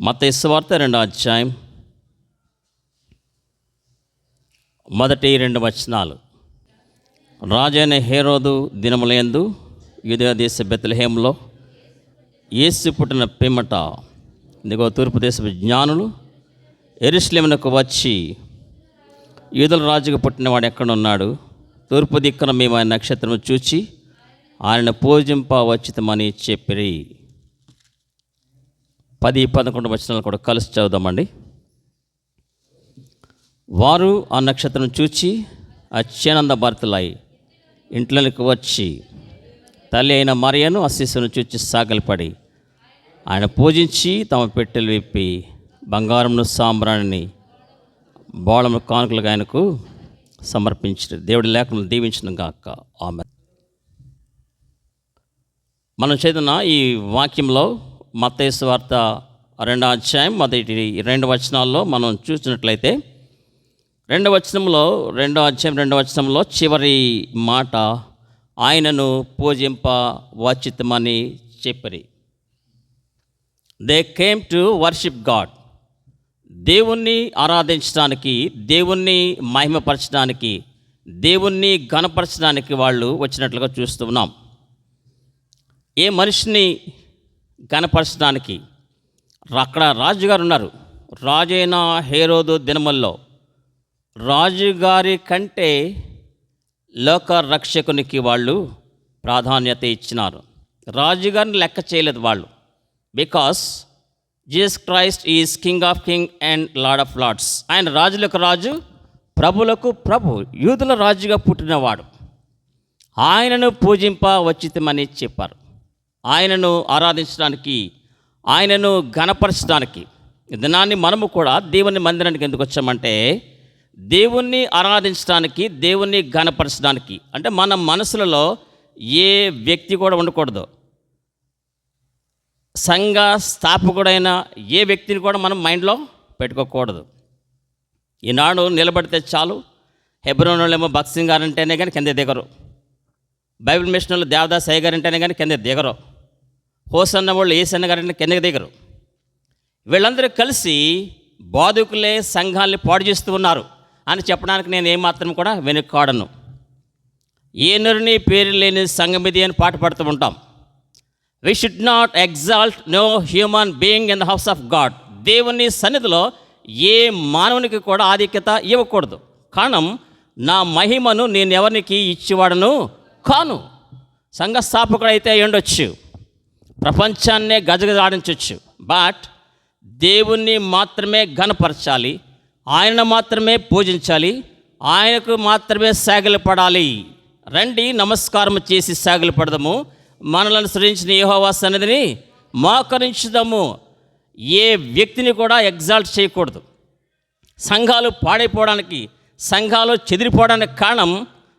మత్తయి సువార్త 2వ అధ్యాయం 1-2 రాజైన హేరోదు దినములందు యూదయ దేశ బెత్లెహేములో యేసు పుట్టిన పిమ్మట ఇదిగో తూర్పు దేశపు జ్ఞానులు యెరూషలేమునకు వచ్చి యూదుల రాజుకు పుట్టినవాడు ఎక్కడున్నాడు, తూర్పు దిక్కున మేము ఆయన నక్షత్రము చూచి ఆయన పూజింప వచ్చితమని చెప్పిరి. 10-11 వచనాలు కూడా కలిసి చదువుదామండి. వారు ఆ నక్షత్రం చూచి అత్యానంద భరితులై ఇంట్లోకి వచ్చి తల్లి అయిన మరియను ఆ శిశువును చూచి సాగిలపడి ఆయన పూజించి తమ పెట్టెలు విప్పి బంగారమును సాంబ్రాణిని బోళము కానుకలుగా ఆయనకు సమర్పించారు. దేవుడి లేఖను దీవించను గాక. ఆమేన్. మనం చదివిన ఈ వాక్యంలో మత్తయి సువార్త 2వ అధ్యాయం 1-2 వచనాల్లో మనం చూసినట్లయితే 2వ వచనంలో చివరి మాట ఆయనను పూజింప వచ్చితమని చెప్పిరి. They came to worship God. దేవుణ్ణి ఆరాధించడానికి, దేవుణ్ణి మహిమపరచడానికి, దేవుణ్ణి ఘనపరచడానికి వాళ్ళు వచ్చినట్లుగా చూస్తూ ఉన్నాం. ఏ మనిషిని ఘనపరచడానికి అక్కడ రాజుగారు ఉన్నారు. రాజైన హేరోదు దినముల్లో రాజుగారి కంటే లోక రక్షకునికి వాళ్ళు ప్రాధాన్యత ఇచ్చినారు. రాజుగారిని లెక్క చేయలేదు వాళ్ళు. Because Jesus Christ is king of king and lord of lords. ఆయన రాజులకు రాజు, ప్రభులకు ప్రభు, యూదుల రాజుగా పుట్టినవాడు. ఆయనను పూజింప వచ్చితమని చెప్పారు. ఆయనను ఆరాధించడానికి, ఆయనను ఘనపరచడానికి. దినాన్ని మనము కూడా దేవుని మందిరానికి ఎందుకు వచ్చామంటే దేవుణ్ణి ఆరాధించడానికి, దేవుణ్ణి ఘనపరచడానికి. అంటే మన మనసులలో ఏ వ్యక్తి కూడా ఉండకూడదు. సంఘ స్థాపకుడైన ఏ వ్యక్తిని కూడా మనం మైండ్లో పెట్టుకోకూడదు. ఈనాడు నిలబడితే చాలు, హెబ్రోన్ వాళ్ళేమో భక్సింగ్ గారు అంటేనే కానీ కింద దిగరు, బైబిల్ మిషన్ వాళ్ళు దేవదాస్ అయ్య గారు అంటేనే కానీ కింద దిగరు, హోసన్న వాళ్ళు ఏసన్న గారు అంటే కిందకి దిగరు. వీళ్ళందరూ కలిసి బోధకులే సంఘాన్ని పాడు చేస్తూ ఉన్నారు అని చెప్పడానికి నేను ఏమాత్రం కూడా వెనుకాడను. ఏ నరుని పేరు లేని సంఘం ఇది అని పాట పాడుతూ ఉంటాం. We should not exalt no human being in the house of God. దేవుని సన్నిధిలో ఏ మానవునికి కూడా ఆధిక్యత ఇవ్వకూడదు. కారణం, నా మహిమను నేను ఎవరికి ఇచ్చేవాడను కాను. సంఘ స్థాపకుడు అయితే ఉండొచ్చు, ప్రపంచాన్నే గజగజాడించవచ్చు, బట్ దేవుణ్ణి మాత్రమే ఘనపరచాలి, ఆయన మాత్రమే పూజించాలి, ఆయనకు మాత్రమే సాగిలపడాలి. రండి నమస్కారం చేసి సాగిలపడదాము, మనలను సృజించిన యెహోవా సన్నిధిని మోకరించుదాము. ఏ వ్యక్తిని కూడా ఎగ్జాల్ట్ చేయకూడదు. సంఘాలు పాడైపోవడానికి, సంఘాలు చెదిరిపోవడానికి కారణం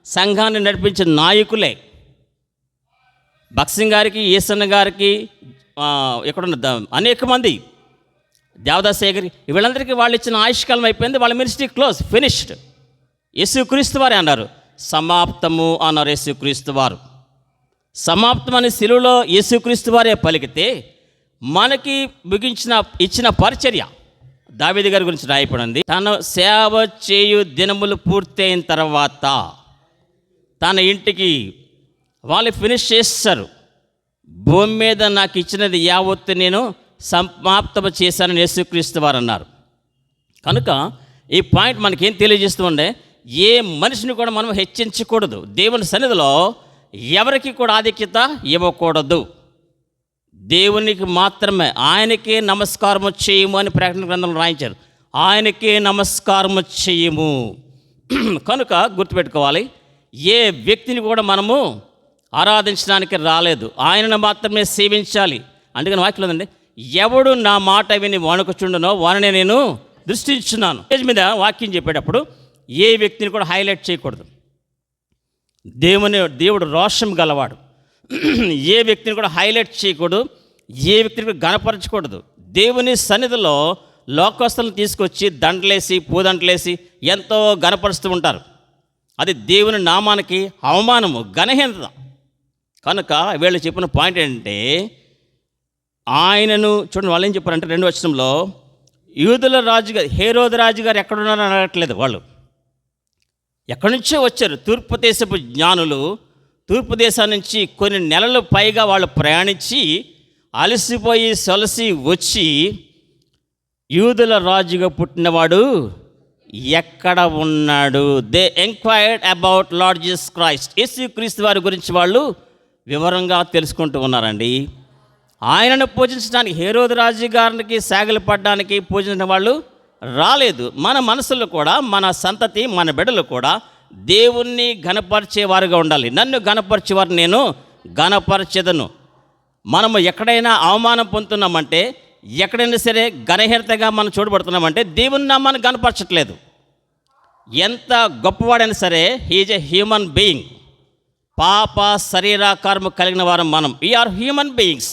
సంఘాన్ని నడిపించే నాయకులే. భక్సింగ్ గారికి, ఏసన్న గారికి, ఎక్కడున్న అనేక మంది దేవదాస్ గారి, వీళ్ళందరికీ వాళ్ళు ఇచ్చిన ఆయుష్కాలం అయిపోయింది. వాళ్ళ మినిస్ట్రీ క్లోజ్, ఫినిష్డ్. యేసుక్రీస్తు వారే అన్నారు, సమాప్తము అన్నారు యేసుక్రీస్తు వారు. సమాప్తం అని సిలువలో యేసుక్రీస్తు వారే పలికితే మనకి ఇచ్చిన పరిచర్య దావీదు గారి గురించి రాయబడింది. తన సేవ చేయు దినములు పూర్తయిన తర్వాత తన ఇంటికి వాళ్ళు ఫినిష్ చేస్తారు. భూమి మీద నాకు ఇచ్చినది యావత్తు నేను సమాప్తం చేశానని యేసుక్రీస్తు వారు అన్నారు. కనుక ఈ పాయింట్ మనకేం తెలియజేస్తూ ఉండే, ఏ మనిషిని కూడా మనం హెచ్చించకూడదు. దేవుని సన్నిధిలో ఎవరికి కూడా ఆధిక్యత ఇవ్వకూడదు. దేవునికి మాత్రమే, ఆయనకే నమస్కారము చేయము అని ప్రకటన గ్రంథంలో రాయించారు. ఆయనకే నమస్కారము చేయము. కనుక గుర్తుపెట్టుకోవాలి, ఏ వ్యక్తిని కూడా మనము ఆరాధించడానికి రాలేదు, ఆయనను మాత్రమే సేవించాలి. అందుకని వాక్యం ఉందండి, ఎవడు నా మాట విని వణుకుచుండునో వారిని నేను దృష్టించున్నాను. స్టేజ్ మీద వాక్యం చెప్పేటప్పుడు ఏ వ్యక్తిని కూడా హైలైట్ చేయకూడదు. దేవుడు రోషం గలవాడు. ఏ వ్యక్తిని కూడా హైలైట్ చేయకూడదు, ఏ వ్యక్తిని కూడా గణపరచకూడదు. దేవుని సన్నిధిలో లోకస్తులను తీసుకొచ్చి దండలేసి, పూదండలేసి ఎంతో గణపరుస్తూ ఉంటారు. అది దేవుని నామానికి అవమానము, ఘనహీనత. కనుక వీళ్ళు చెప్పిన పాయింట్ ఏంటంటే, ఆయనను చూడండి, వాళ్ళు ఏం చెప్పారంటే 2వ వచనంలో, యూదుల రాజుగారు హేరోదు రాజు గారు ఎక్కడున్నారని అడగట్లేదు. వాళ్ళు ఎక్కడి నుంచో వచ్చారు. తూర్పు దేశపు జ్ఞానులు తూర్పు దేశం నుంచి కొన్ని నెలలు పైగా వాళ్ళు ప్రయాణించి అలసిపోయి సొలసి వచ్చి, యూదుల రాజుగా పుట్టినవాడు ఎక్కడ ఉన్నాడు? They enquired about lord Jesus Christ. యేసుక్రీస్తు వారి గురించి వాళ్ళు వివరంగా తెలుసుకుంటూ ఉన్నారండి. ఆయనను పూజించడానికి, హేరోదు రాజు గారికి సాగిలు పడడానికి పూజించిన వాళ్ళు రాలేదు. మన మనసులో కూడా, మన సంతతి, మన బిడ్డలు కూడా దేవుణ్ణి ఘనపరిచేవారుగా ఉండాలి. నన్ను ఘనపరిచేవారు నేను ఘనపరచెదను. మనము ఎక్కడైనా అవమానం పొందుతున్నామంటే, ఎక్కడైనా సరే ఘనహీనతగా మనం చూడబడుతున్నామంటే దేవుని నామాన్ని ఘనపరచట్లేదు. ఎంత గొప్పవాడైనా సరే, హీజ్ ఎ హ్యూమన్ బీయింగ్. పాప శరీరాకారము కలిగిన వారం మనం. We are human beings.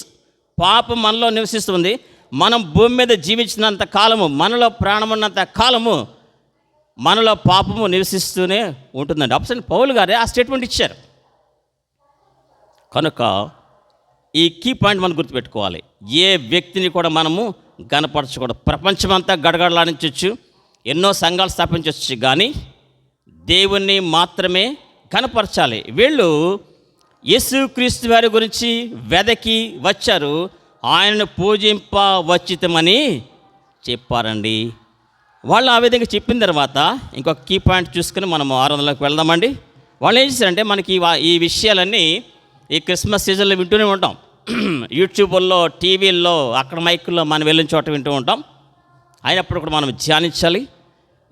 పాపం మనలో నివసిస్తుంది. మనం భూమి మీద జీవించినంత కాలము, మనలో ప్రాణం ఉన్నంత కాలము మనలో పాపము నివసిస్తూనే ఉంటుందండి. అప్పుడు పౌలు గారే ఆ స్టేట్మెంట్ ఇచ్చారు. కనుక ఈ కీ పాయింట్ మనం గుర్తుపెట్టుకోవాలి. ఏ వ్యక్తిని కూడా మనము గనపరచకూడదు. ప్రపంచమంతా గడగడలాడించవచ్చు, ఎన్నో సంఘాలు స్థాపించవచ్చు, కానీ దేవుణ్ణి మాత్రమే కనపరచాలి. వీళ్ళు యేసుక్రీస్తు వారి గురించి వెదకి వచ్చారు. ఆయనను పూజింప వచ్చితమని చెప్పారండి. వాళ్ళు ఆ విధంగా చెప్పిన తర్వాత ఇంకొక కీ పాయింట్ చూసుకుని మనం 600లకు వెళ్దామండి. వాళ్ళు ఏం చేశారంటే, మనకి ఈ విషయాలన్నీ ఈ క్రిస్మస్ సీజన్లో వింటూనే ఉంటాం. యూట్యూబ్లో, టీవీల్లో, అక్కడ మైకుల్లో మనం వెళ్ళిన చోట వింటూ ఉంటాం. అయినప్పుడు కూడా మనం ధ్యానించాలి.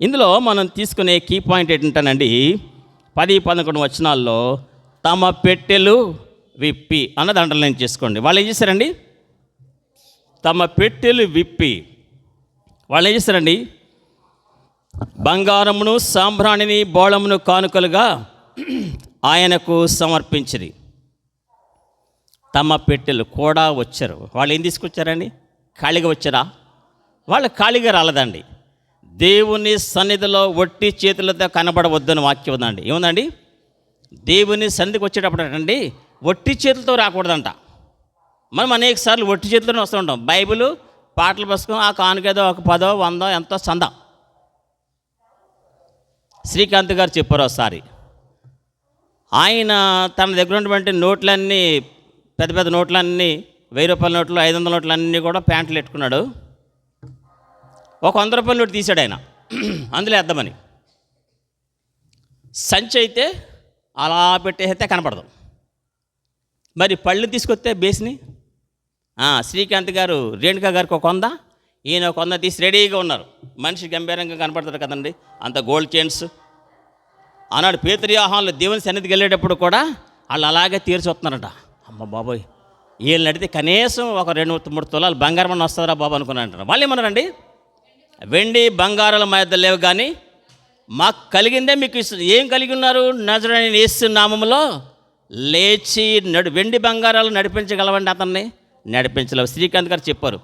ఇందులో మనం తీసుకునే కీ పాయింట్ ఏంటంటేనండి, 10-11 వచనాల్లో తమ పెట్టెలు విప్పి అన్నది అండర్లైన్ చేసుకోండి. వాళ్ళు ఏం చేశారండి? తమ పెట్టెలు విప్పి వాళ్ళు ఏం చేశారండి? బంగారమును, సాంబ్రాణిని, బోళమును కానుకలుగా ఆయనకు సమర్పించిరి. తమ పెట్టెలు కూడా వచ్చారు. వాళ్ళు ఏం తీసుకొచ్చారండి? ఖాళీగా వచ్చారా? వాళ్ళు ఖాళీగా రాలేదండి. దేవుని సన్నిధిలో ఒట్టి చేతులతో కనబడవద్దని వాక్యం ఉందండి. ఏముందండి? దేవుని సన్నిధికి వచ్చేటప్పుడు అండి ఒట్టి చేతులతో రాకూడదంట. మనం అనేక సార్లు ఒట్టి చేతులతో వస్తూ ఉంటాం. బైబిల్, పాటలు పుస్తకం, ఆ కానుకేదో ఒక 10, 100 ఎంతో చందా. శ్రీకాంత్ గారు చెప్పారు ఒకసారి. ఆయన తన దగ్గర ఉన్నటువంటి నోట్లన్నీ, పెద్ద పెద్ద నోట్లన్నీ, 1000 రూపాయల నోట్లు, 500 నోట్లు అన్నీ కూడా ప్యాంట్లు పెట్టుకున్నాడు. ఒక 100 రూపాయల నోటు తీశాడు ఆయన, అందులో వేద్దామని. సంచి అయితే అలా పెట్టేస్తే కనపడదు. మరి పళ్ళు తీసుకొస్తే బేస్ని శ్రీకాంత్ గారు, రేణుకా గారికి ఒక 100, ఈయన ఒక 100 తీసి రెడీగా ఉన్నారు. మనిషి గంభీరంగా కనపడతారు కదండి, అంత గోల్డ్ చైన్స్. ఆనాడు పేతురు యోహానులు దేవుని సన్నిధికి వెళ్ళేటప్పుడు కూడా వాళ్ళు అలాగే తీర్చొస్తున్నారట. అమ్మ బాబోయ్, వీళ్ళని అడిగితే కనీసం ఒక 2-3 తులాలు బంగారం అని వస్తుందిరా బాబు అనుకున్నారంటారు. వాళ్ళు ఏమన్నారండి? వెండి బంగారాల మా యొద్ద లేవు, కానీ మాకు కలిగిందే మీకు ఇస్తుంది. ఏం కలిగి ఉన్నారు? నజరేయుడైన యేసు నామములో లేచి వెండి బంగారాలు నడిపించగలవండి. అతన్ని నడిపించలేవు. శ్రీకాంత్ గారు చెప్పారు,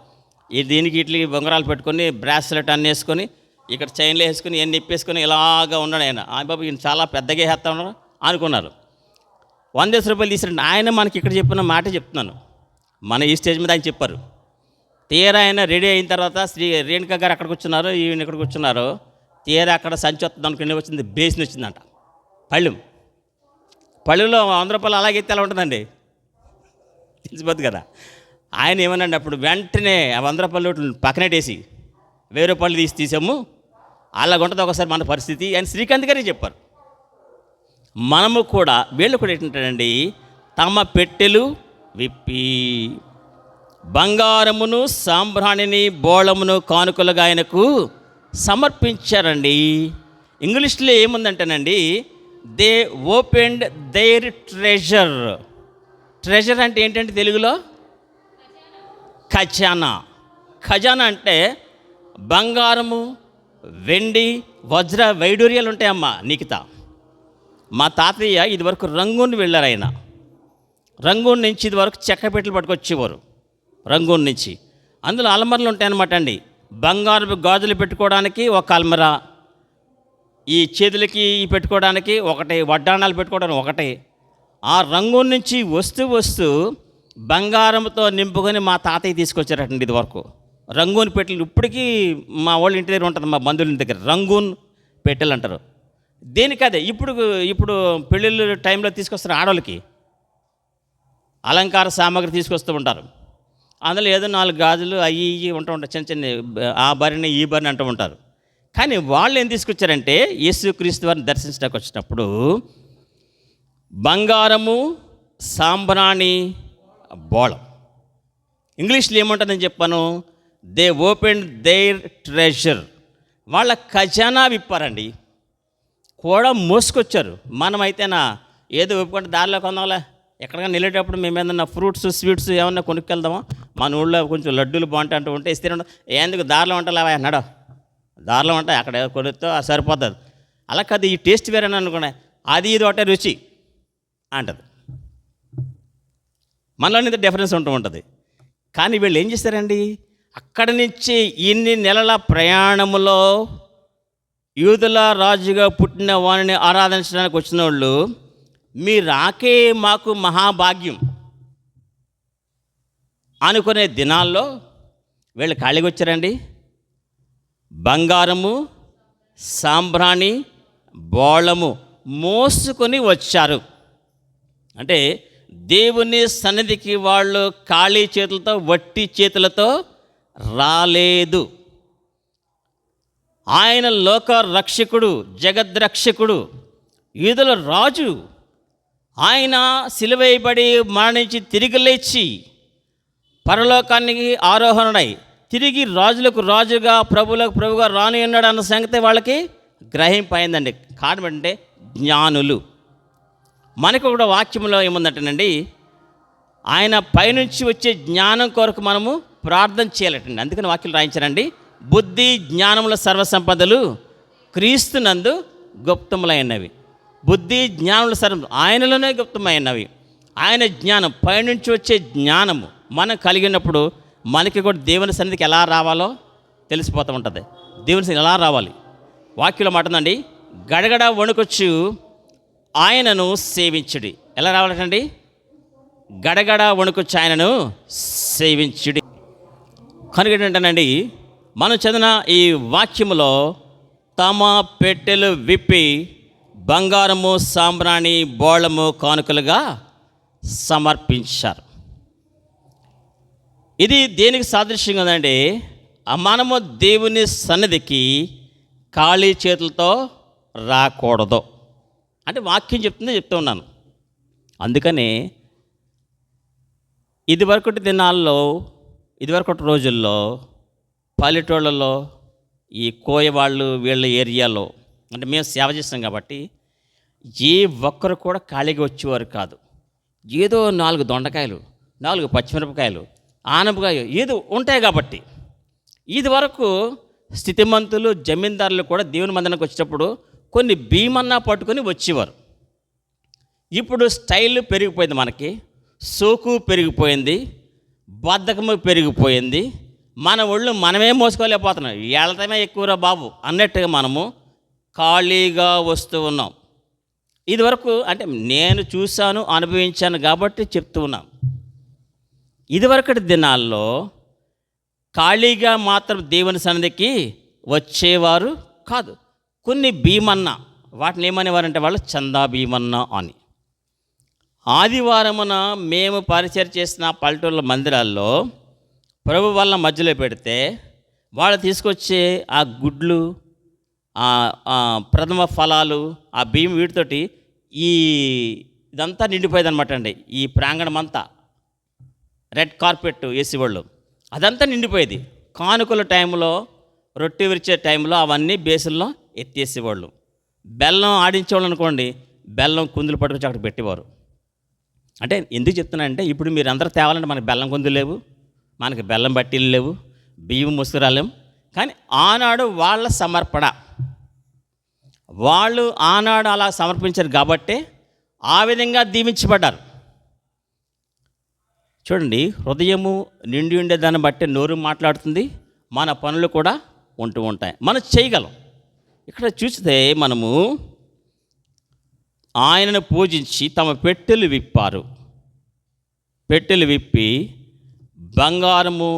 దీనికి ఇట్లకి బొంగరాలు పెట్టుకొని, బ్రాస్లెట్ అన్నీ వేసుకొని, ఇక్కడ చైన్లు వేసుకొని, ఎన్ని ఇప్పేసుకొని ఇలాగా ఉన్నాడు ఆయన. బాబు ఈయన చాలా పెద్దగా వేస్తా ఉన్నారు అనుకున్నారు. 100 రూపాయలు తీసిరండి. ఆయన మనకి ఇక్కడ చెప్పిన మాట చెప్తున్నాను, మన ఈ స్టేజ్ మీద ఆయన చెప్పారు. తీరా ఆయన రెడీ అయిన తర్వాత రేణుకా గారు అక్కడ కూర్చున్నారు, ఈయన ఇక్కడ కూర్చున్నారు. తీరా అక్కడ సంచి వస్తుంది అనుకుని వచ్చింది, బేసిన్ వచ్చిందంట. పళ్ళులో 100 రూపాయలు అలాగే ఎత్తి ఎలా ఉంటుందండి, తెలిసిపోద్ది కదా. ఆయన ఏమన్నాడు అప్పుడు, వెంటనే ఆ 100 రూపాయల నోట్లు పక్కనట్టేసి 1000 రూపాయలు తీసాము, అలాగ ఉంటుంది ఒకసారి మన పరిస్థితి అని శ్రీకాంత్ గారే చెప్పారు. మనము కూడా, వీళ్ళు కూడా ఏంటంటారండి, తమ పెట్టెలు విప్పి బంగారమును, సాంబ్రాణిని, బోళమును కానుకలుగా ఆయనకు సమర్పించారండి. ఇంగ్లీష్లో ఏముందంటేనండి, they opened their treasure. Treasure అంటే ఏంటంటే తెలుగులో ఖజానా. ఖజానా అంటే బంగారము, వెండి, వజ్ర వైడూర్యాలు ఉంటాయమ్మా. నిఖిత, మా తాతయ్య ఇదివరకు రంగూన్ వెళ్ళారు. ఆయన రంగూన్ నుంచి ఇదివరకు చెక్క పెట్టెలు పట్టుకొచ్చేవారు. రంగూన్ నుంచి అందులో అల్మరలు ఉంటాయన్నమాట అండి. బంగారు గాజులు పెట్టుకోవడానికి ఒక అల్మరా, ఈ చేతులకి పెట్టుకోవడానికి ఒకటి, వడ్డాణాలు పెట్టుకోవడానికి ఒకటి. ఆ రంగూన్ నుంచి వస్తూ బంగారంతో నింపుకొని మా తాతయ్య తీసుకొచ్చారటండి ఇది వరకు. రంగూన్ పెట్టెలు ఇప్పటికీ మా వాళ్ళ ఇంటి దగ్గర ఉంటుంది, మా బంధువుల ఇంటి దగ్గర రంగూన్ పెట్టెలు అంటారు. దేనికదే ఇప్పుడు పెళ్ళిళ్ళ టైంలో తీసుకొస్తారు ఆడవాళ్ళకి అలంకార సామాగ్రి తీసుకొస్తూ ఉంటారు. అందులో ఏదో 4 గాజులు అవి ఇవి ఉంటూ ఉంటాయి, చిన్న చిన్న ఆ భరిని ఈ భరిని అంటూ ఉంటారు. కానీ వాళ్ళు ఏం తీసుకొచ్చారంటే యేసుక్రీస్తు వారిని దర్శించడానికి వచ్చినప్పుడు బంగారము, సాంబ్రాణి, బోళం. ఇంగ్లీష్లో ఏముంటుందని చెప్పాను, దే ఓపెన్ దేర్ ట్రెజర్. వాళ్ళ ఖజానా విప్పారండి, కూడా మోసుకొచ్చారు. మనమైతేనా ఏదో ఒప్పుకుంటే దారిలో కొందాంలే, ఎక్కడికైనా వెళ్ళేటప్పుడు మేము ఏదన్నా ఫ్రూట్స్ స్వీట్స్ ఏమన్నా కొనుక్కెళ్దామా, మన ఊళ్ళో కొంచెం లడ్డూలు బాగుంటాయి అంటూ ఉంటే ఇస్తే ఎందుకు దారిలో ఉంటాలేవా అన్నాడు, దారిలో ఉంటాయి అక్కడ కొనుక్తో సరిపోతుంది. అలా కాదు, ఈ టేస్ట్ వేరేనా అనుకున్నా, అది ఇది ఒకటే రుచి అంటది. మనలోని డిఫరెన్స్ ఉంటూ ఉంటుంది. కానీ వీళ్ళు ఏం చేస్తారండి, అక్కడి నుంచి ఇన్ని నెలల ప్రయాణములో యూదుల రాజుగా పుట్టిన వారిని ఆరాధించడానికి వచ్చిన వాళ్ళు, మీ రాకే మాకు మహాభాగ్యం అనుకునే దినాల్లో వీళ్ళు ఖాళీగా వచ్చారండి. బంగారము, సాంబ్రాణి, బోళము మోసుకొని వచ్చారు. అంటే దేవుని సన్నిధికి వాళ్ళు ఖాళీ చేతులతో, వట్టి చేతులతో రాలేదు. ఆయన లోక రక్షకుడు, జగద్రక్షకుడు, యూదుల రాజు. ఆయన సిలువేయబడి మరణించి తిరిగి లేచి పరలోకానికి ఆరోహణుడై తిరిగి రాజులకు రాజుగా, ప్రభులకు ప్రభుగా రాని ఉన్నాడు అన్న సంగతి వాళ్ళకి గ్రహింపైందండి. కారణం అంటే జ్ఞానులు. మనకు కూడా వాక్యంలో ఏముందంటేనండి, ఆయన పైనుంచి వచ్చే జ్ఞానం కొరకు మనము ప్రార్థన చేయాలటండి. అందుకని వాక్యం రాయించారండి, బుద్ధి జ్ఞానముల సర్వసంపదలు క్రీస్తునందు గుప్తములైనవి. బుద్ధి జ్ఞానముల ఆయనలోనే గుప్తమైనవి. ఆయన జ్ఞానం, పైనుంచి వచ్చే జ్ఞానము మనం కలిగినప్పుడు మనకి కూడా దేవుని సన్నిధికి ఎలా రావాలో తెలిసిపోతూ ఉంటుంది. దేవుని సన్నిధికి ఎలా రావాలి, వాక్యంలో మాటందండి, గడగడ వణుకొచ్చు ఆయనను సేవించుడి. ఎలా రావాలండి, గడగడ వణుకొచ్చు ఆయనను సేవించుడి. కనుక ఏంటంటేనండి, మనం చదివిన ఈ వాక్యములో తమ పెట్టెలు విప్పి బంగారము, సాంబ్రాణి, బోళము కానుకలుగా సమర్పించారు. ఇది దేనికి సాదృశ్యంగా ఉందండి, మనము దేవుని సన్నిధికి ఖాళీ చేతులతో రాకూడదు అంటే వాక్యం చెప్తూ ఉన్నాను. అందుకని ఇదివరకటి దినాల్లో, ఇదివరకటి రోజుల్లో పల్లెటూళ్ళలో ఈ కోయవాళ్ళు వీళ్ళ ఏరియాలో అంటే మేము సేవ చేస్తాం కాబట్టి ఏ ఒక్కరు కూడా ఖాళీగా వచ్చేవారు కాదు. ఏదో 4 దొండకాయలు, 4 పచ్చిమిరపకాయలు, ఆనపకాయ ఏదో ఉంటాయి కాబట్టి. ఇది వరకు స్థితిమంతులు, జమీందారులు కూడా దేవుని మందిరానికి వచ్చేటప్పుడు కొన్ని భీమన్నా పట్టుకొని వచ్చేవారు. ఇప్పుడు స్టైల్ పెరిగిపోయింది, మనకి సోకు పెరిగిపోయింది, బద్ధకము పెరిగిపోయింది. మన ఒళ్ళు మనమే మోసుకోలేకపోతున్నాం, వెళ్తామే ఎక్కువరా బాబు అన్నట్టుగా మనము ఖాళీగా వస్తూ ఉన్నాం. ఇదివరకు అంటే నేను చూశాను, అనుభవించాను కాబట్టి చెప్తూ ఉన్నాను. ఇదివరకటి దినాల్లో ఖాళీగా మాత్రం దేవుని సన్నిధికి వచ్చేవారు కాదు. కొన్ని భీమన్న, వాటిని ఏమనేవారంటే వాళ్ళు చందా భీమన్న అని. ఆదివారమున మేము పరిచయం చేసిన పల్లెటూళ్ళ మందిరాల్లో ప్రభు వాళ్ళ మధ్యలో పెడితే వాళ్ళు తీసుకొచ్చే ఆ గుడ్లు, ప్రథమ ఫలాలు, ఆ బియ్యం, వీటితోటి ఇదంతా నిండిపోయేది అనమాట అండి. ఈ ప్రాంగణం అంతా రెడ్ కార్పెట్ వేసేవాళ్ళు, అదంతా నిండిపోయేది. కానుకల టైంలో, రొట్టె విరిచే టైంలో అవన్నీ బేసుల్లో ఎత్తేసేవాళ్ళు. బెల్లం ఆడించేవాళ్ళు అనుకోండి, బెల్లం కుందులు పట్టుకొచ్చి అక్కడ పెట్టేవారు. అంటే ఎందుకు చెప్తున్నానంటే, ఇప్పుడు మీరు అందరూ తేవాలంటే మనకి బెల్లం కుందులు లేవు, మనకి బెల్లం బట్టీలు లేవు, బియ్యం ముసుకురాలేము. కానీ ఆనాడు వాళ్ళ సమర్పణ, వాళ్ళు ఆనాడు అలా సమర్పించారు కాబట్టే ఆ విధంగా దీవించబడ్డారు. చూడండి, హృదయము నిండి ఉండే దాన్ని బట్టి నోరు మాట్లాడుతుంది, మన పనులు కూడా ఉంటూ ఉంటాయి, మనం చేయగలం. ఇక్కడ చూస్తే మనము ఆయనను పూజించి తమ పెట్టెలు విప్పారు. పెట్టెలు విప్పి బంగారము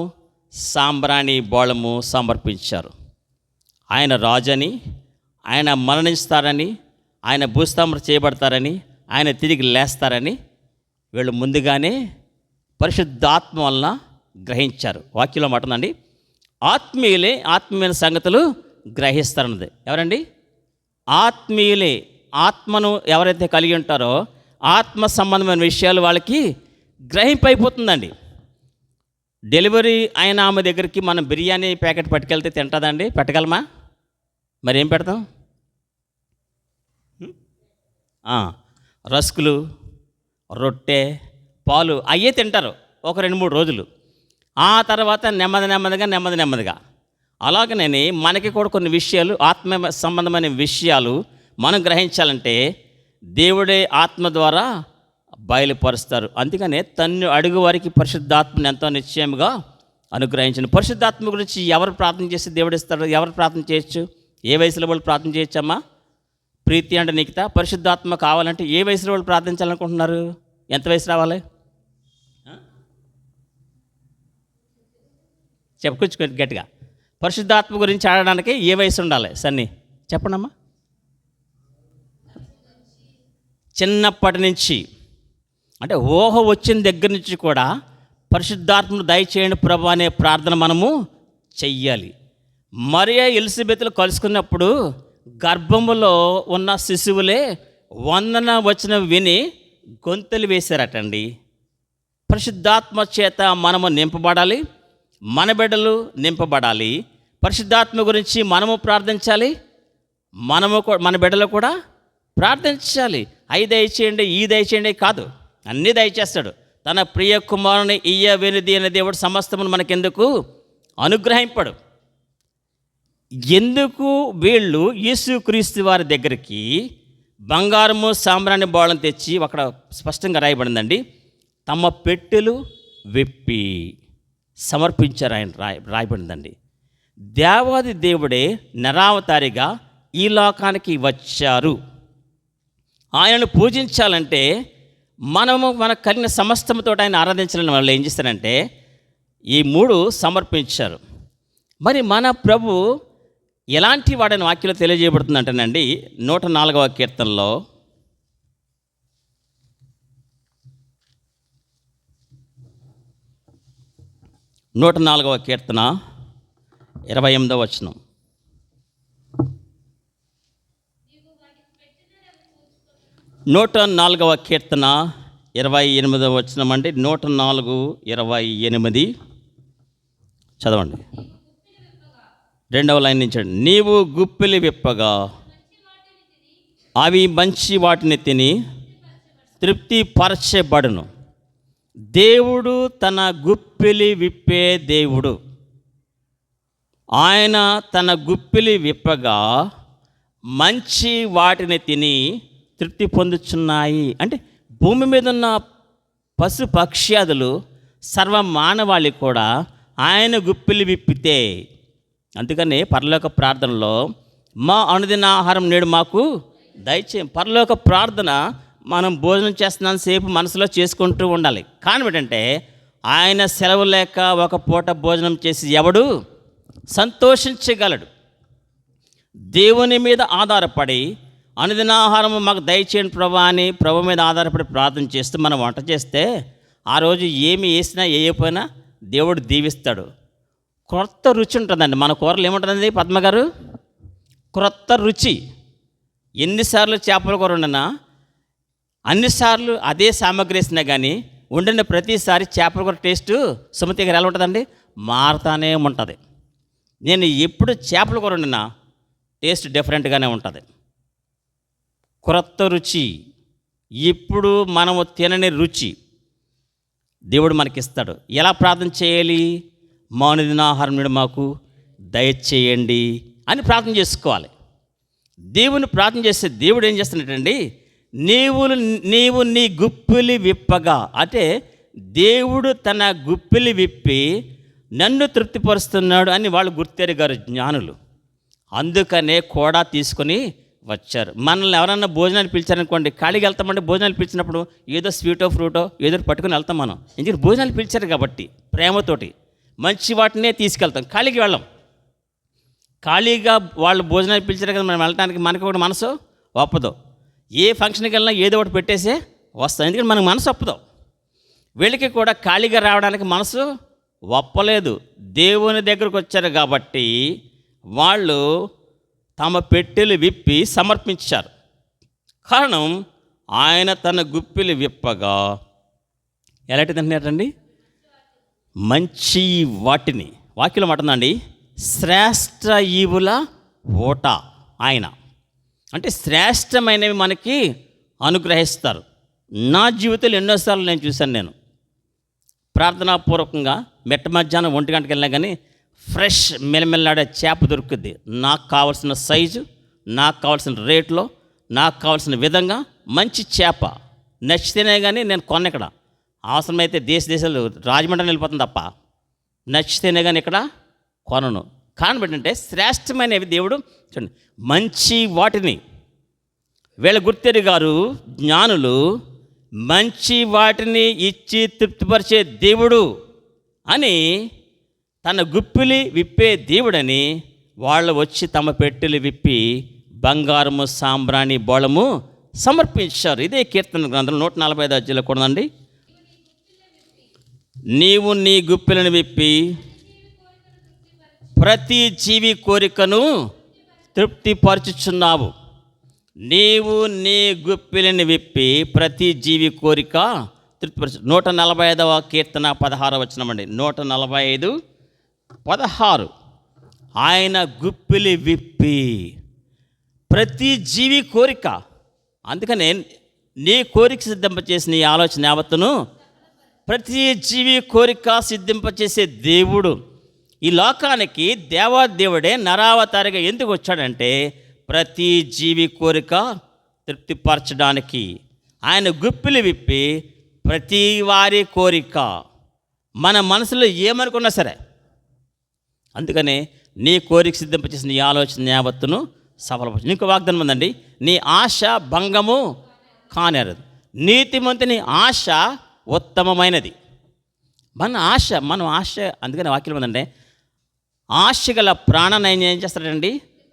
సాంబ్రాణి బోళము సమర్పించారు. ఆయన రాజని, ఆయన మరణిస్తారని, ఆయన భూస్థాపన చేయబడతారని, ఆయన తిరిగి లేస్తారని వీళ్ళు ముందుగానే పరిశుద్ధాత్మ వలన గ్రహించారు. వాక్యంలో మాటందండి, ఆత్మీయులే ఆత్మీయమైన సంగతులు గ్రహిస్తారన్నది. ఎవరండి? ఆత్మీయులే. ఆత్మను ఎవరైతే కలిగి ఉంటారో ఆత్మ సంబంధమైన విషయాలు వాళ్ళకి గ్రహింపైపోతుందండి. డెలివరీ అయిన ఆమె దగ్గరికి మనం బిర్యానీ ప్యాకెట్ పట్టుకెళ్తే తింటుందండి? పెట్టగలమా? మరి ఏం పెడతాం? రస్కులు, రొట్టె, పాలు అయ్యే తింటారు ఒక 2-3 రోజులు. ఆ తర్వాత నెమ్మదిగా అలాగనే మనకి కూడా కొన్ని విషయాలు, ఆత్మ సంబంధమైన విషయాలు మనం గ్రహించాలంటే దేవుడే ఆత్మ ద్వారా బయలుపరుస్తారు. అందుకనే తన్ను అడుగు వారికి పరిశుద్ధాత్మని ఎంతో నిశ్చయముగా అనుగ్రహించండి. పరిశుద్ధాత్మ గురించి ఎవరు ప్రార్థన చేసి దేవుడు ఇస్తాడు? ఎవరు ప్రార్థన చేయొచ్చు? ఏ వయసులో వాళ్ళు ప్రార్థన చేయొచ్చమ్మా? ప్రీతి అంటే నిఖిత, పరిశుద్ధాత్మ కావాలంటే ఏ వయసులో వాళ్ళు ప్రార్థించాలనుకుంటున్నారు? ఎంత వయసు రావాలి? చెప్పుకొచ్చు గట్టిగా. పరిశుద్ధాత్మ గురించి ఆడడానికి ఏ వయసు ఉండాలి? సన్నీ చెప్పండమ్మా. చిన్నప్పటి నుంచి, అంటే ఊహ వచ్చిన దగ్గర నుంచి కూడా పరిశుద్ధాత్మను దయచేయండి ప్రభు అనే ప్రార్థన మనము చెయ్యాలి. మరియా ఎలిజబెత్లు కలుసుకున్నప్పుడు గర్భములో ఉన్న శిశువులే వందన వచనం విని గొంతులు వేశారటండి. పరిశుద్ధాత్మ చేత మనము నింపబడాలి, మన బిడ్డలు నింపబడాలి. పరిశుద్ధాత్మ గురించి మనము ప్రార్థించాలి, మన బిడ్డలు కూడా ప్రార్థించాలి. అయి దయచేయండి, ఈ దయచేయండి కాదు, అన్నీ దయచేస్తాడు. తన ప్రియ కుమారుని ఇయ్య వెనిది అనే దేవుడు సమస్తమును మనకెందుకు అనుగ్రహింపడు. ఎందుకు వీళ్ళు యేసుక్రీస్తు వారి దగ్గరికి బంగారము సాంబ్రాణి బోళం తెచ్చి, అక్కడ స్పష్టంగా రాయబడిందండి, తమ పెట్టెలు విప్పి సమర్పించారు ఆయన రాయబడిందండి. దేవాది దేవుడే నిరావతారిగా ఈ లోకానికి వచ్చారు. ఆయనను పూజించాలంటే మనకు కలిగిన సమస్తముతో ఆయన ఆరాధించాలని వాళ్ళు ఏం చేస్తారంటే ఈ 3 సమర్పించారు. మరి మన ప్రభు ఎలాంటి వాడని వాక్యంలో తెలియజేయబడుతుందంటేనండి, 104వ కీర్తనలో 104వ కీర్తన 28వ వచనం. నూట 4వ కీర్తన 28వ వచనం అండి. 104:28 చదవండి. 2వ లైన్ నుంచి, నీవు గుప్పిలి విప్పగా అవి మంచి వాటిని తిని తృప్తిపరచబడును. దేవుడు తన గుప్పిలి విప్పే దేవుడు. ఆయన తన గుప్పిలి విప్పగా మంచి వాటిని తిని తృప్తి పొందుచున్నాయి. అంటే భూమి మీద ఉన్న పశు పక్ష్యాదులు సర్వమానవాళి కూడా ఆయన గుప్పిలి విప్పితే, అందుకని పరలోక ప్రార్థనలో మా అనుదిన ఆహారం నేడు మాకు దయచేయం. పరలోక ప్రార్థన మనం భోజనం చేస్తున్నంత సేపు మనసులో చేసుకుంటూ ఉండాలి. కానీ ఏంటంటే ఆయన సెలవు లేక ఒక పూట భోజనం చేసి ఎవడు సంతోషించగలడు? దేవుని మీద ఆధారపడి అనుదిన ఆహారం మాకు దయచేయండి ప్రభు అని ప్రభు మీద ఆధారపడి ప్రార్థన చేస్తూ మనం వంట చేస్తే ఆ రోజు ఏమి వేసినా వేయకపోయినా దేవుడు దీవిస్తాడు. క్రొత్త రుచి ఉంటుందండి మన కూరలు. ఏముంటుందండి పద్మగారు? క్రొత్త రుచి. ఎన్నిసార్లు చేపల కూర వండినా, అన్నిసార్లు అదే సామాగ్రి వేసినా కానీ వండిన ప్రతిసారి చేపల కూర టేస్ట్ సుమతి గారు ఎలా ఉంటుందండి? మారుతానే ఉంటుంది. నేను ఎప్పుడు చేపల కూర వండినా టేస్ట్ డిఫరెంట్గానే ఉంటుంది. క్రొత్త రుచి, ఇప్పుడు మనము తినని రుచి దేవుడు మనకిస్తాడు. ఎలా ప్రార్థన చేయాలి? మా అనుదిన ఆహారం నేడు మాకు దయచేయండి అని ప్రార్థన చేసుకోవాలి. దేవుని ప్రార్థన చేస్తే దేవుడు ఏం చేస్తున్నట్టండి, నీవు నీ గుప్పిలి విప్పగా, అంటే దేవుడు తన గుప్పిలి విప్పి నన్ను తృప్తిపరుస్తున్నాడు అని వాళ్ళు గుర్తెరిగారు జ్ఞానులు. అందుకనే కూడా తీసుకొని వచ్చారు. మనల్ని ఎవరన్నా భోజనాలు పిలిచారనుకోండి, ఖాళీగా వెళ్తామంటే భోజనాలు పిలిచినప్పుడు ఏదో స్వీటో ఫ్రూటో ఏదో పట్టుకుని వెళ్తాం మనం. ఎందుకంటే భోజనాలు పిలిచారు కాబట్టి ప్రేమతోటి మంచి వాటినే తీసుకెళ్తాం, ఖాళీకి వెళ్ళాం. ఖాళీగా వాళ్ళు భోజనాలు పిలిచారు కదా మనం వెళ్ళడానికి మనకి ఒకటి మనసు ఒప్పదు. ఏ ఫంక్షన్కి వెళ్ళినా ఏదో ఒకటి పెట్టేసే వస్తాం, ఎందుకంటే మనకు మనసు ఒప్పదు. వీళ్ళకి కూడా ఖాళీగా రావడానికి మనసు ఒప్పలేదు. దేవుని దగ్గరకు వచ్చారు కాబట్టి వాళ్ళు తమ పెట్టెలు విప్పి సమర్పించారు. కారణం ఆయన తన గుప్పిలు విప్పగా ఎలాంటిది అంటున్నారండి? మంచి వాటిని, వాక్యం మాట్లాడండి, శ్రేష్ఠ ఈవుల ఓట ఆయన అంటే శ్రేష్టమైనవి మనకి అనుగ్రహిస్తారు. నా జీవితంలో ఎన్నోసార్లు నేను చూశాను. ప్రార్థనాపూర్వకంగా మెట్ట మధ్యాహ్నం 1 గంటకి వెళ్ళినా కానీ ఫ్రెష్ మెల్లమెల్లాడే చేప దొరుకుద్ది. నాకు కావాల్సిన సైజు, నాకు కావాల్సిన రేట్లో, నాకు కావాల్సిన విధంగా మంచి చేప నచ్చితేనే కానీ నేను కొన్న. ఇక్కడ అవసరమైతే దేశాలు రాజమండ్రి వెళ్ళిపోతుంది తప్ప నచ్చితేనే కానీ ఇక్కడ కొనను. కారణం ఏంటంటే శ్రేష్టమైనవి దేవుడు చూడండి మంచి వాటిని వీళ్ళ గుర్తెరిగారు జ్ఞానులు, మంచి వాటిని ఇచ్చి తృప్తిపరిచే దేవుడు అని, తన గుప్పిలి విప్పే దేవుడని వాళ్ళు వచ్చి తమ పెట్టెలు విప్పి బంగారము సాంబ్రాణి బోళము సమర్పించారు. ఇదే కీర్తన గ్రంథం 145 అధ్యాయంలో కూడానండి. నీవు నీ గుప్పిలను విప్పి ప్రతి జీవి కోరికను తృప్తిపరచుచున్నావు. నీవు నీ గుప్పిలను విప్పి ప్రతి జీవి కోరిక తృప్తిపరచు. 145వ కీర్తన 16వ వచనమండి. 145:16 ఆయన గుప్పిలి విప్పి ప్రతి జీవి కోరిక. అందుకనే నీ కోరిక సిద్ధింపచేసి నీ ఆలోచన యావత్తును ప్రతి జీవి కోరిక సిద్ధింపచేసే దేవుడు. ఈ లోకానికి దేవాదేవుడే నరావతారిగా ఎందుకు వచ్చాడంటే ప్రతి జీవి కోరిక తృప్తిపరచడానికి. ఆయన గుప్పిలు విప్పి ప్రతి వారి కోరిక మన మనసులో ఏమనుకున్నా సరే, అందుకనే నీ కోరిక సిద్ధింపచేసిన నీ ఆలోచన యావత్తును సఫలపరచు. ఇంకో వాగ్దానం ఉందండి, నీ ఆశ భంగము కానేరదు. నీతిమంతుని ఆశ ఉత్తమమైనది. మనం ఆశ అందుకని వాక్యం ఉందంటే ఆశ గల ప్రాణాన్ని ఆయన ఏం చేస్తాడండి?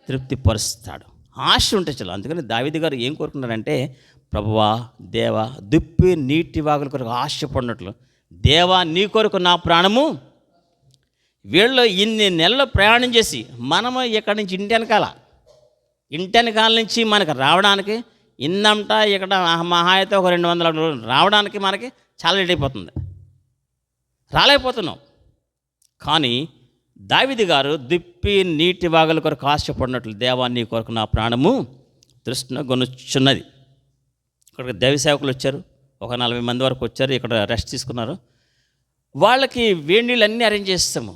తృప్తిపరుస్తాడు. ఆశ ఉంటే చాలు. అందుకని దావీదు గారు ఏం కోరుకున్నారంటే, ప్రభువా దేవా దుప్పి నీటి వాగుల కొరకు ఆశపడినట్లు దేవా నీ కొరకు నా ప్రాణము. వీళ్ళు ఇన్ని నెలలు ప్రయాణం చేసి మనము ఇక్కడి నుంచి ఇంటి వెనకాల నుంచి మనకు రావడానికి ఇందంట ఇక్కడ మహా అయితే ఒక 200 రోజులు రావడానికి మనకి చాలా లేట్ అయిపోతుంది, రాలేకపోతున్నాం. కానీ దావీదు గారు దుప్పి నీటి వాగుల కొరకు ఆశపడినట్లు దేవా నీ కొరకు నా ప్రాణము దృష్టిన గొనుచున్నది. ఇక్కడికి దైవ సేవకులు వచ్చారు, ఒక 40 మంది వరకు వచ్చారు, ఇక్కడ రెస్ట్ తీసుకున్నారు. వాళ్ళకి వేడి నీళ్ళు అన్నీ అరేంజ్ చేస్తాము.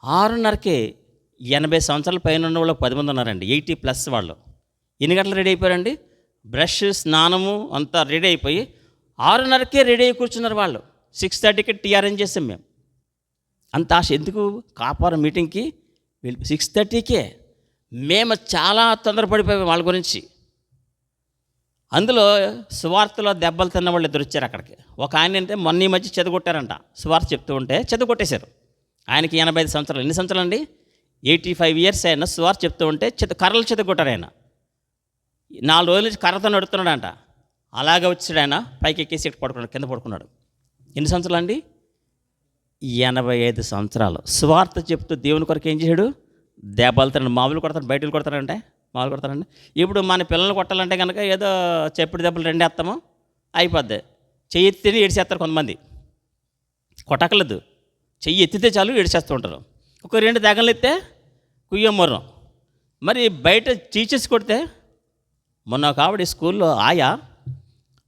6:30కే 80 సంవత్సరాల పైన ఉన్న వాళ్ళు 10 మంది ఉన్నారండి, 80+ వాళ్ళు. ఎన్ని గంటలు రెడీ అయిపోయారండి? బ్రష్ స్నానము అంతా రెడీ అయిపోయి 6:30కే రెడీ అయి కూర్చున్నారు వాళ్ళు. 6:30కి టీ అరేంజ్ చేస్తాం మేము. అంత ఆశ ఎందుకు? కాపారం మీటింగ్కి 6:30కే మేము చాలా తొందరపడిపోయాం వాళ్ళ గురించి. అందులో సువార్తలో దెబ్బలు తిన్న వాళ్ళు 2 వచ్చారు అక్కడికి. ఒక ఆయన అంటే మొన్న ఈ మధ్య చెదగొట్టారంట, సువార్త చెప్తూ ఉంటే చెదగొట్టేశారు. ఆయనకి 85 సంవత్సరాలు. ఎన్ని సంవత్సరాలు అండి? 85 ఇయర్స్ ఆయన సువార్త చెప్తూ ఉంటే కర్రలు చెదగొట్టారు. ఆయన 4 రోజుల నుంచి కర్రతో నడుతున్నాడంట. అలాగే వచ్చాడు ఆయన, పైకి ఎక్కేసి ఇక్కడ పడుకున్నాడు, కింద పడుకున్నాడు. ఎన్ని సంవత్సరాలు అండి? 85 సంవత్సరాలు. సువార్త చెప్తూ దేవుని కొరకు ఏం చేశాడు? దెబ్బలు తిన్నాడు. మామూలు కొడతాడు, బయటలు కొడతారంటే మామూలు కొడతారండి. ఇప్పుడు మన పిల్లల్ని కొట్టాలంటే కనుక ఏదో చెప్పుడు దెబ్బలు 2 వేస్తాము అయిపోద్ది. చెయ్యి ఎత్తితే ఏడిచేస్తారు కొంతమంది. కొట్టకలేదు, చెయ్యి ఎత్తితే చాలు ఏడిచేస్తూ ఉంటారు. ఒక 2 దెగ్గలు ఎత్తే కుయ్యమ్మరం. మరి బయట టీచర్స్ కొడితే, మొన్న ఒక ఆవిడ స్కూల్లో ఆయా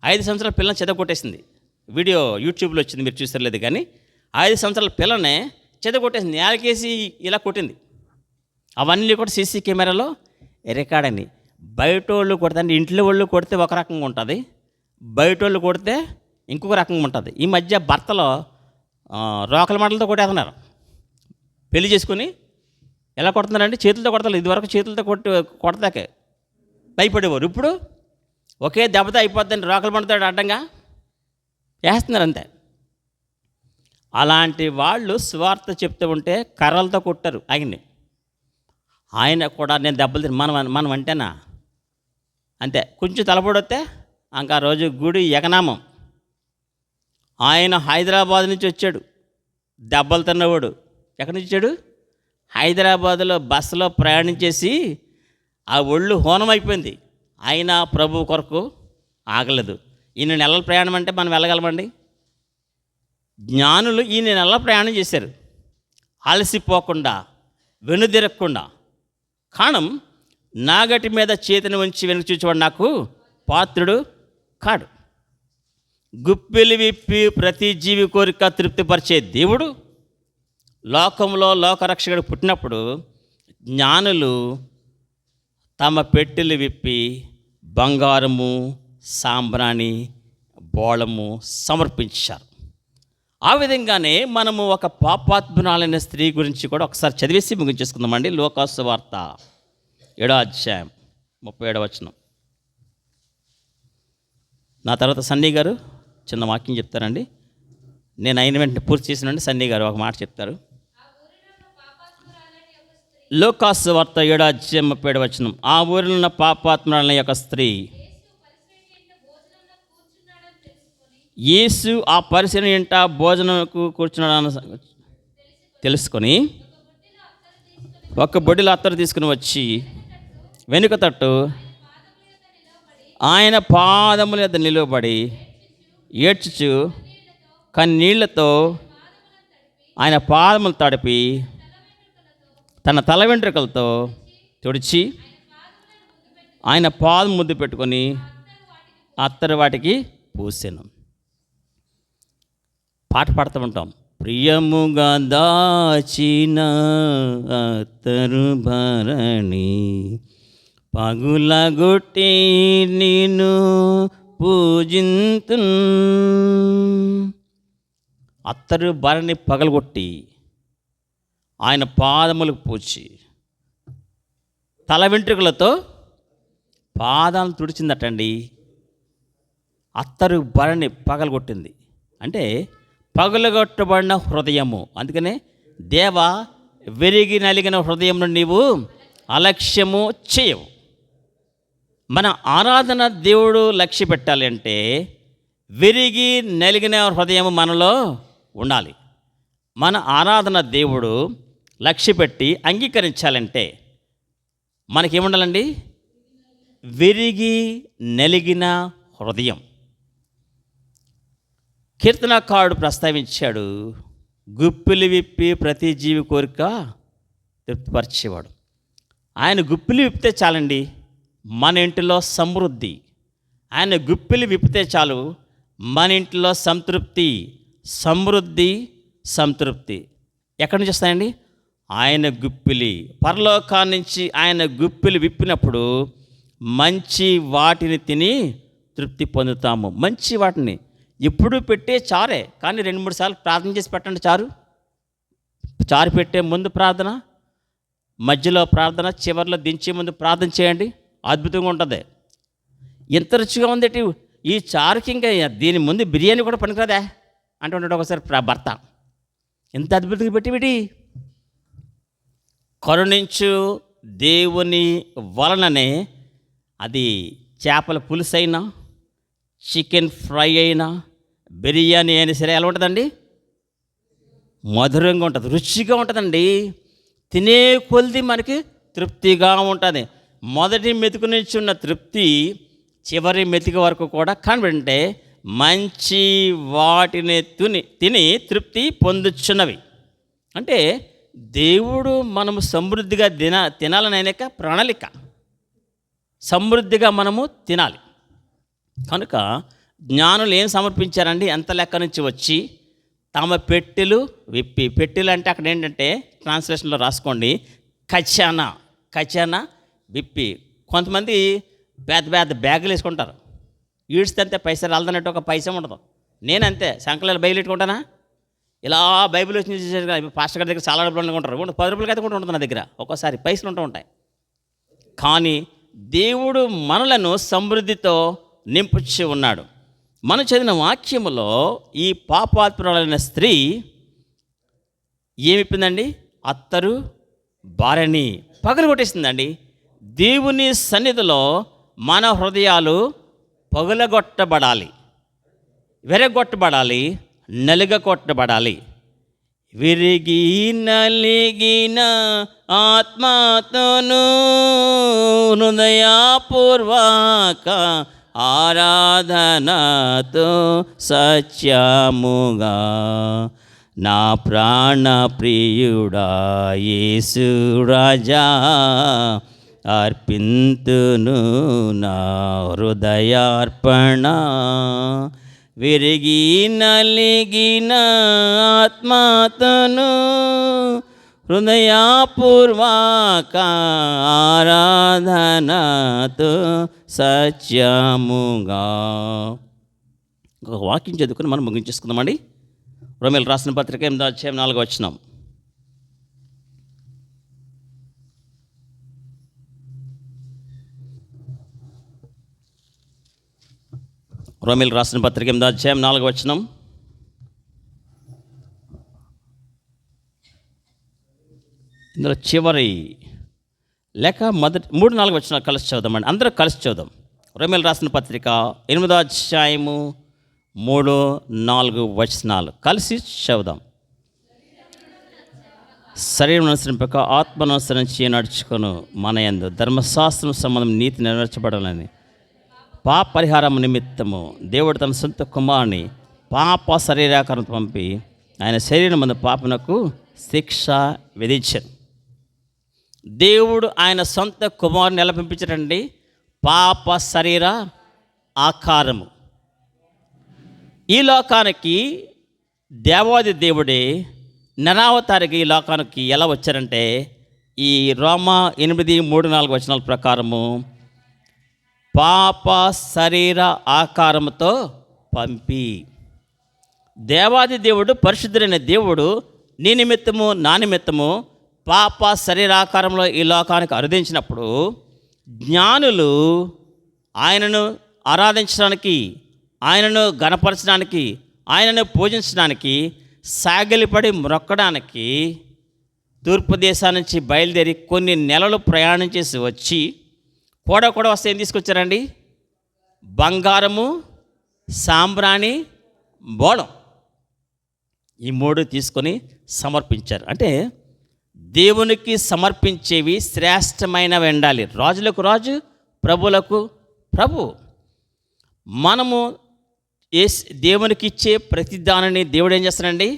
5 సంవత్సరాల పిల్లల్ని చెదగొట్టేసింది. వీడియో యూట్యూబ్లో వచ్చింది, మీరు చూసలేదు. కానీ 5 సంవత్సరాల పిల్లని చెదగొట్టేసింది, నేలకేసి ఇలా కొట్టింది. అవన్నీ కూడా సీసీ కెమెరాలో రికార్డ్ అని. బయట వాళ్ళు కొడితే, అంటే ఇంట్లో వాళ్ళు కొడితే ఒక రకంగా ఉంటుంది, బయట వాళ్ళు కొడితే ఇంకొక రకంగా ఉంటుంది. ఈ మధ్య భర్తలో రోకల మంటలతో కొట్టేస్తున్నారు. పెళ్లి చేసుకుని ఎలా కొడుతున్నారంటే చేతులతో కొడతారు. ఇదివరకు చేతులతో కొడతాకే భయపడేవారు. ఇప్పుడు ఒకే దెబ్బతో అయిపోద్దని రోకలు పడతాడు అడ్డంగా వేస్తున్నారు అంతే. అలాంటి వాళ్ళు స్వార్థ చెప్తూ ఉంటే కర్రలతో కొట్టారు ఆయన్ని. ఆయన కూడా నేను దెబ్బలు తిని మనం అంటేనా అంతే. కొంచెం తలపడొస్తే ఇంకా రోజు గుడి ఎగనామం. ఆయన హైదరాబాద్ నుంచి వచ్చాడు, దెబ్బలు తిన్నవాడు. ఎక్కడి నుంచి వచ్చాడు? హైదరాబాదులో బస్సులో ప్రయాణించేసి ఆ ఒళ్ళు హోనం అయిపోయింది. అయినా ప్రభు కొరకు ఆగలేదు. ఈయన నెలల ప్రయాణం అంటే మనం వెళ్ళగలమండి? జ్ఞానులు ఈయన నెలల ప్రయాణం చేశారు, అలసిపోకుండా, వెనుదిరగకుండా. కారణం, నాగటి మీద చేతిని ఉంచి వెనుక చూచేవాడు నాకు పాత్రుడు కాడు. గుప్పిలి విప్పి ప్రతి జీవి కోరిక తృప్తిపరిచే దేవుడు లోకంలో లోకరక్షకుడు పుట్టినప్పుడు జ్ఞానులు తమ పెట్టెలు విప్పి బంగారము, సాంబ్రాణి, బోళము సమర్పించారు. ఆ విధంగానే మనము ఒక పాపాత్మురాలైన స్త్రీ గురించి కూడా ఒకసారి చదివేసి ముగించేసుకుందామండి. లూకాసు వార్త 7వ అధ్యాయం 37వ వచనం. నా తర్వాత సన్నీ గారు చిన్న వాక్యం చెప్తారండి. నేను అయిన వెంటనే పూర్తి చేసినండి. సన్నీ గారు ఒక మాట చెప్తారు. లూకాసు వార్త 7వ అధ్యాయం 37వ వచనం. ఆ ఊరిలో ఉన్న పాపాత్మురాలైన యొక్క స్త్రీ యేసు ఆ పరిసర ఇంట భోజనంకు కూర్చున్నాడని తెలుసుకొని ఒక బొడ్డిలో అత్తరు తీసుకుని వచ్చి వెనుక తట్టు ఆయన పాదముల యొద్ద నిలువబడి ఏడ్చుచు కన్నీళ్లతో ఆయన పాదములు తడిపి తన తల వెంట్రుకలతో తుడిచి ఆయన పాదం ముద్దు పెట్టుకొని అత్తరు వాటికి పూసెను. పాట పాడుతూ ఉంటాం. ప్రియముగా దాచిన అత్తరు భరణి పగులగొట్టి నేను పూజింతున్. అత్తరు భరణి పగలగొట్టి ఆయన పాదములకు పూచి తల వెంట్రుకలతో పాదాలను తుడిచిందటండి. అత్తరు భరణి పగలగొట్టింది అంటే పగలగొట్టబడిన హృదయము. అందుకనే దేవ విరిగి నలిగిన హృదయంను నీవు అలక్ష్యము చేయవు. మన ఆరాధన దేవుడు లక్ష్య పెట్టాలి అంటే విరిగి నలిగిన హృదయము మనలో ఉండాలి. మన ఆరాధన దేవుడు లక్ష్య పెట్టి అంగీకరించాలంటే మనకేముండాలండి? విరిగి నలిగిన హృదయం. కీర్తనకారుడు ప్రస్తావించాడు, గుప్పిలి విప్పి ప్రతి జీవి కోరిక తృప్తిపరిచేవాడు. ఆయన గుప్పిలి విప్పితే చాలండి, మన ఇంటిలో సమృద్ధి. ఆయన గుప్పిలి విప్పితే చాలు, మన ఇంటిలో సంతృప్తి, సమృద్ధి, సంతృప్తి. ఎక్కడి నుంచి వస్తాయండి? ఆయన గుప్పిలి. పరలోకాన్ని నుంచి ఆయన గుప్పిలి విప్పినప్పుడు మంచి వాటిని తిని తృప్తి పొందుతాము. మంచి వాటిని ఎప్పుడు పెట్టే చారే, కానీ 2-3 సార్లు ప్రార్థన చేసి పెట్టండి. చారు పెట్టే ముందు ప్రార్థన, మధ్యలో ప్రార్థన, చివరిలో దించే ముందు ప్రార్థన చేయండి. అద్భుతంగా ఉంటుంది. ఎంత రుచిగా ఉందేటి ఈ చారుకి, ఇంకా దీని ముందు బిర్యానీ కూడా పనికిరాదా అంటూ ఉంటాడు ఒకసారి భర్త. ఎంత అద్భుతంగా పెట్టి కరుణించు దేవుని వలననే అది చేపల పులుసు అయినా, చికెన్ ఫ్రై అయినా, బిర్యానీ అయినా సరే ఎలా ఉంటుందండి? మధురంగా ఉంటుంది, రుచిగా ఉంటుందండి. తినే కొలిది మనకి తృప్తిగా ఉంటుంది. మొదటి మెతుకు నుంచి ఉన్న తృప్తి చివరి మెతుకు వరకు కూడా కనబడింటే మంచి వాటిని తిని తృప్తి పొందుచున్నవి. అంటే దేవుడు మనము సమృద్ధిగా తినాలని అనేక ప్రణాళిక. సమృద్ధిగా మనము తినాలి. కనుక జ్ఞానులు ఏం సమర్పించారండి? ఎంత లెక్క నుంచి వచ్చి తమ పెట్టెలు విప్పి, పెట్టెలు అంటే అక్కడ ఏంటంటే ట్రాన్స్లేషన్లో రాసుకోండి, ఖజానా విప్పి. కొంతమంది పెద్ద పెద్ద బ్యాగులు వేసుకుంటారు, ఈడ్స్తే పైసలు అల్లదన్నట్టు ఒక పైసా ఉండదు. నేనంతే, సంకలలో బైబిల్ పెట్టుకుంటానా, ఇలా బైబిల్ వచ్చి పాస్టర్ గారి దగ్గర చాలా డబ్బులు అనుకుంటారు, 10 రూపాయలకి అయితే కూడా ఉంటుంది నా దగ్గర, ఒక్కోసారి పైసలు ఉంటూ ఉంటాయి. కానీ దేవుడు మనలను సమృద్ధితో నింపుచ్చి ఉన్నాడు. మనం చదివిన వాక్యములో ఈ పాపాత్మురాలైన స్త్రీ ఏమిప్పిందండి? అత్తరు భార్యని పగలగొట్టేసిందండి. దేవుని సన్నిధిలో మన హృదయాలు పగులగొట్టబడాలి, వెరగొట్టబడాలి, నలుగకొట్టబడాలి. విరిగి నలిగిన ఆత్మతోను హృదయపూర్వక ఆరాధనతో సత్యముగా నా ప్రాణ ప్రియుడా యేసు రాజా అర్పింతును నా హృదయార్పణ. విరిగి నలిగిన ఆత్మతోను హృదయపూర్వక ఆరాధనతో సత్యముగా. ఒక వాక్యం చదువుకుని మనం ముగించేసుకుందామండి. రోమీయులకు రాసిన పత్రిక 8వ అధ్యాయం 4వ వచనం. రోమీయులకు రాసిన పత్రిక 8వ అధ్యాయం 4వ వచనం. ఇందులో చివరి లేక మొదటి 3-4 వచనాలు కలిసి చదువుదామండి. అందరూ కలిసి చదువుదాం. రోమీయులకు రాసిన పత్రిక 8వ అధ్యాయము 3-4 వచనాలు కలిసి చదువుదాం. శరీరం అనుసరింపక ఆత్మను అనుసరించి నడుచుకొను మన యందు ధర్మశాస్త్రం సంబంధం నీతి నెరవేర్చబడాలని పాప పరిహారం నిమిత్తము దేవుడు తన సొంత కుమారుని పాప శరీరాకారం పంపి ఆయన శరీరం మందు పాపనకు శిక్ష విధించారు. దేవుడు ఆయన సొంత కుమారుని ఎలా పంపించాడండి? పాప శరీర ఆకారము. ఈ లోకానికి దేవాది దేవుడే నరావతారికి ఈ లోకానికి ఎలా వచ్చారంటే ఈ రోమా 8:3-4 వచనాల ప్రకారము పాప శరీర ఆకారముతో పంపి. దేవాది దేవుడు పరిశుద్ధుడైన దేవుడు నీ నిమిత్తము నా నిమిత్తము పాప శరీరాకారంలో ఈ లోకానికి అరుదించినప్పుడు జ్ఞానులు ఆయనను ఆరాధించడానికి, ఆయనను గణపరచడానికి, ఆయనను పూజించడానికి, సాగిలిపడి మ్రొక్కడానికి తూర్పు దేశం నుంచి బయలుదేరి కొన్ని నెలలు ప్రయాణం చేసి వచ్చి కూడా వస్తే ఏం తీసుకొచ్చారండి? బంగారము, సాంబ్రాణి, బోళం, ఈ 3 తీసుకొని సమర్పించారు. అంటే దేవునికి సమర్పించేవి శ్రేష్టమైనవి ఉండాలి. రాజులకు రాజు, ప్రభులకు ప్రభు. మనము దేవునికి ఇచ్చే ప్రతి దానిని దేవుడు ఏం చేస్తారండి?